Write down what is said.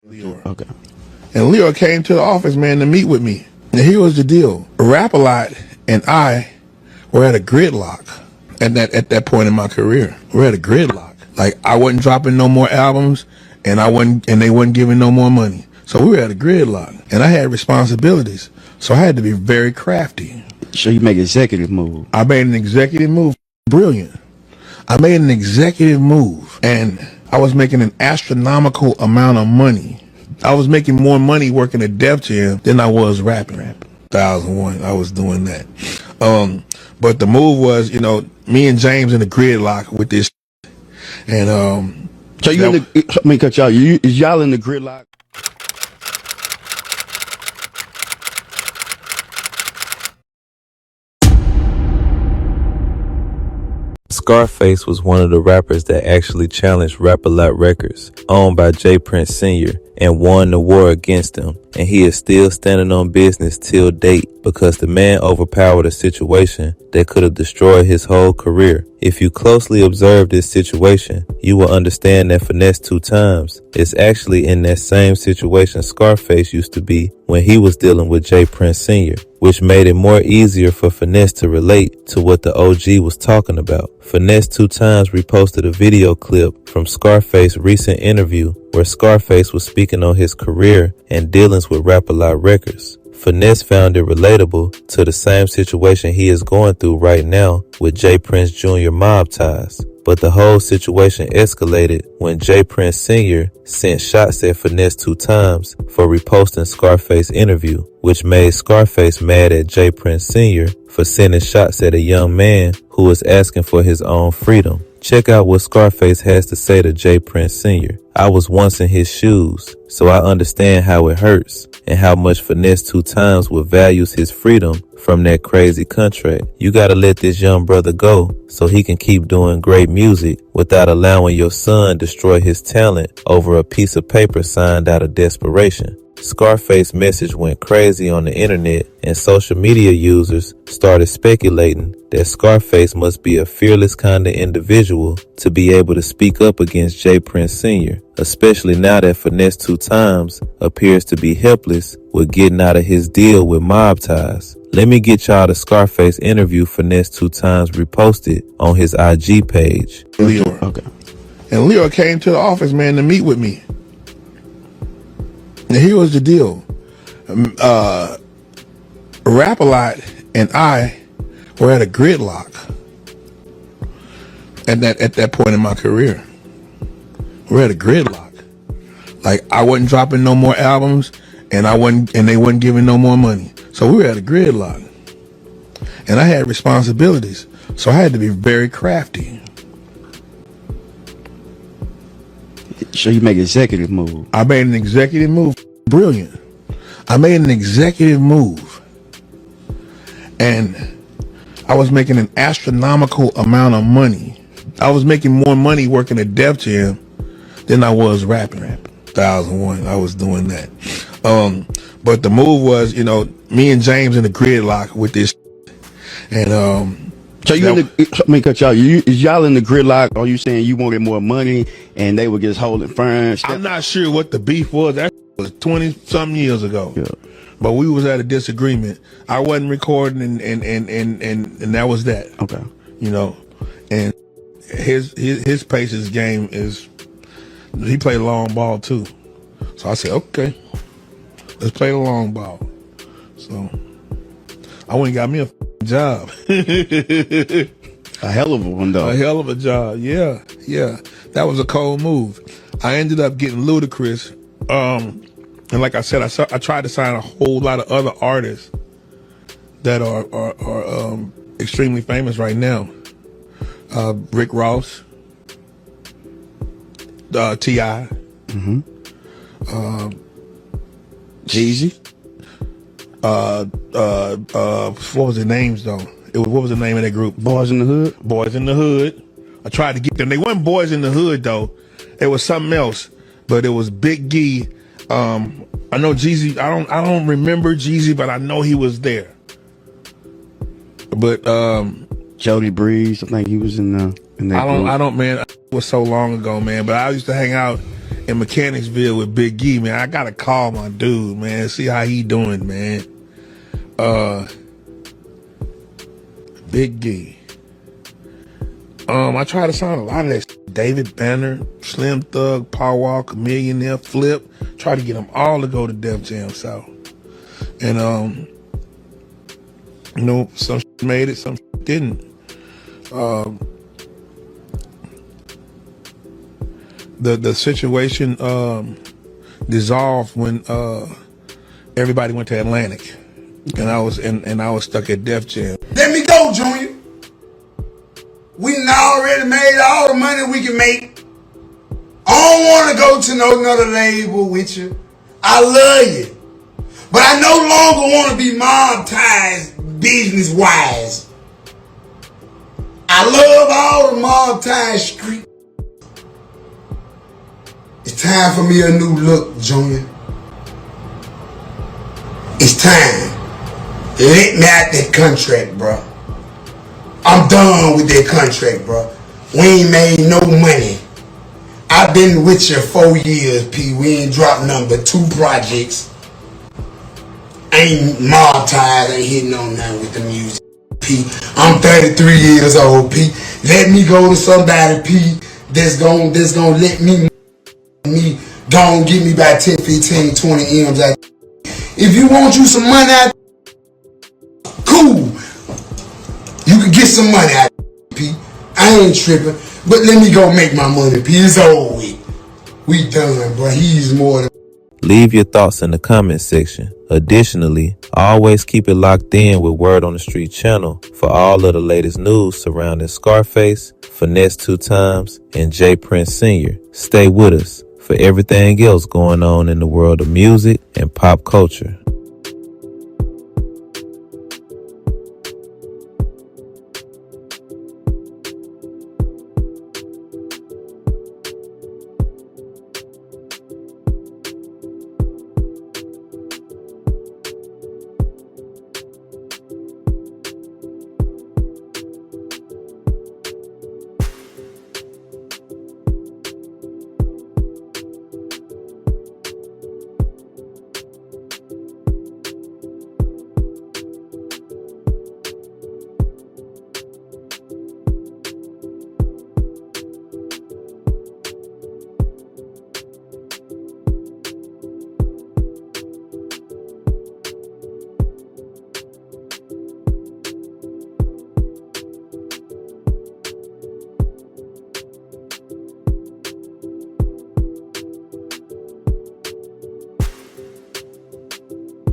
Leo. Okay. And Leo came to the office, man, to meet with me. And here was the deal. Rap-A-Lot and I were at a gridlock at that point in my career. We're at a gridlock. Like, I wasn't dropping no more albums, and they wasn't giving no more money. So we were at a gridlock, and I had responsibilities. So I had to be very crafty. So you make an executive move. I made an executive move. Brilliant. I made an executive move, and I was making an astronomical amount of money. I was making more money working at Def Jam than I was rapping. 2001, I was doing that. But the move was, me and James in the gridlock with this. And so you let me cut y'all. Is y'all in the gridlock? Scarface was one of the rappers that actually challenged Rap-A-Lot Records, owned by J. Prince Sr., and won the war against him, and he is still standing on business till date because the man overpowered a situation that could have destroyed his whole career. If you closely observe this situation, you will understand that Finesse2tymes is actually in that same situation Scarface used to be when he was dealing with J. Prince Sr., which made it more easier for Finesse to relate to what the OG was talking about. Finesse2tymes reposted a video clip from Scarface's recent interview where Scarface was speaking on his career and dealings with Rap-A-Lot Records. Finesse found it relatable to the same situation he is going through right now with J. Prince Jr. MobTies. But the whole situation escalated when J. Prince Sr. sent shots at Finesse2tymes for reposting Scarface's interview, which made Scarface mad at J. Prince Sr. for sending shots at a young man who was asking for his own freedom. Check out what Scarface has to say to J. Prince Sr. I was once in his shoes, so I understand how it hurts and how much Finesse2tymes would values his freedom from that crazy contract. You gotta let this young brother go so he can keep doing great music without allowing your son destroy his talent over a piece of paper signed out of desperation. Scarface's message went crazy on the internet, and social media users started speculating that Scarface must be a fearless kind of individual to be able to speak up against J. Prince Sr., especially now that Finesse2tymes appears to be helpless with getting out of his deal with MobTies. Let me get y'all the Scarface interview Finesse2tymes reposted on his IG page. Leo. Okay. And Leo came to the office, man, to meet with me. And here was the deal. Rap-A-Lot and I were at a gridlock at that point in my career. We're at a gridlock. Like, I wasn't dropping no more albums, and they wasn't giving no more money. So we were at a gridlock. And I had responsibilities. So I had to be very crafty. So you make an executive move. I made an executive move. Brilliant. I made an executive move, and I was making an astronomical amount of money. I was making more money working at Def Jam than I was rapping. 2001, I was doing that. But the move was, me and James in the gridlock with this, and so you let me cut y'all. Is y'all in the gridlock? Or are you saying you wanted more money and they were just holding firm? I'm not sure what the beef was. That was 20-something years ago. Yeah. But we was at a disagreement. I wasn't recording, and that was that. Okay. And his Pacers game is, he played long ball too. So I said, okay, let's play the long ball. So I went and got me a job. A hell of a one, though. A hell of a job. Yeah. That was a cold move. I ended up getting Ludacris. And like I said, I tried to sign a whole lot of other artists that are extremely famous right now. Rick Ross, T.I. Jeezy. What was their names though? What was the name of that group? Boys in the Hood. Boys in the Hood. I tried to get them. They weren't Boys in the Hood though. It was something else. But it was Big Gee. I know Jeezy. I don't remember Jeezy, but I know he was there. But Jody Breeze, I think he was in that group. I don't, man. It was so long ago, man. But I used to hang out in Mechanicsville with Big E, man. I gotta call my dude, man. See how he doing, man. Big E. I try to sign a lot of that shit. David Banner, Slim Thug, Paul Walker, Millionaire, Flip. Try to get them all to go to Def Jam South. And you know, some shit made it, some shit didn't. The situation dissolved when everybody went to Atlantic, and I was stuck at Def Jam. Let me go, Junior. We done already made all the money we can make. I don't want to go to no another label with you. I love you, but I no longer want to be MobTies business-wise. I love all the MobTies street. It's time for me a new look, Junior. It's time. Let me out that contract, bro. I'm done with that contract, bro. We ain't made no money. I've been with you 4 years, P. We ain't dropped number 2 projects. Ain't MobTies, ain't hitting on nothing with the music, P. I'm 33 years old, P. Let me go to somebody, P, that's gonna let me gon' give me about 10, 15, 20 M's out. If you want you some money out, cool. You can get some money out, P. I ain't tripping, but let me go make my money, P. It's over with. We done, bro. He's more than... Leave your thoughts in the comment section. Additionally, always keep it locked in with Word on the Street channel for all of the latest news surrounding Scarface, Finesse2tymes, and J Prince Sr. Stay with us for everything else going on in the world of music and pop culture.